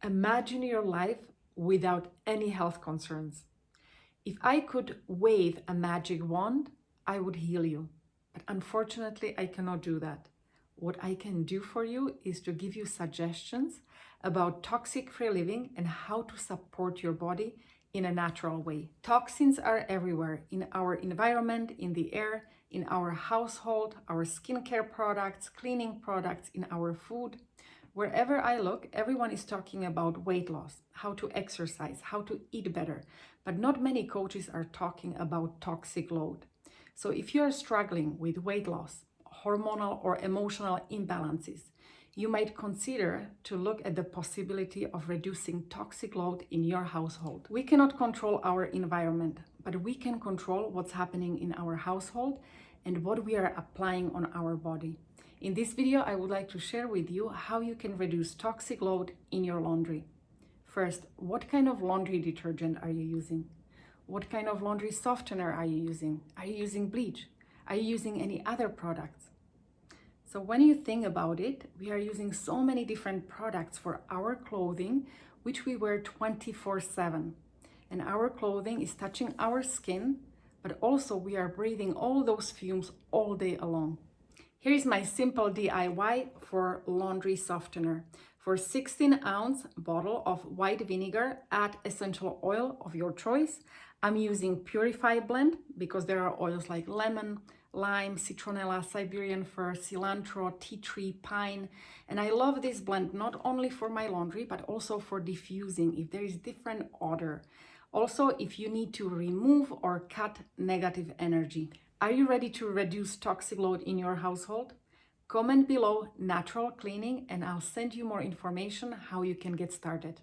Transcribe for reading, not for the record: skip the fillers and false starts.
Imagine your life without any health concerns. If I could wave a magic wand, I would heal you. But unfortunately, I cannot do that. What I can do for you is to give you suggestions about toxic-free living and how to support your body in a natural way. Toxins are everywhere in our environment, in the air, in our household, our skincare products, cleaning products, in our food. Wherever I look, everyone is talking about weight loss, how to exercise, how to eat better, but not many coaches are talking about toxic load. So if you are struggling with weight loss, hormonal or emotional imbalances, you might consider to look at the possibility of reducing toxic load in your household. We cannot control our environment, but we can control what's happening in our household and what we are applying on our body. In this video, I would like to share with you how you can reduce toxic load in your laundry. First, what kind of laundry detergent are you using? What kind of laundry softener are you using? Are you using bleach? Are you using any other products? So when you think about it, we are using so many different products for our clothing, which we wear 24/7. And our clothing is touching our skin, but also we are breathing all those fumes all day long. Here is my simple DIY for laundry softener. For 16-ounce bottle of white vinegar, add essential oil of your choice. I'm using Purify blend because there are oils like lemon, lime, citronella, Siberian fir, cilantro, tea tree, pine. And I love this blend not only for my laundry, but also for diffusing if there is different odor. Also, if you need to remove or cut negative energy. Are you ready to reduce toxic load in your household? Comment below natural cleaning and I'll send you more information how you can get started.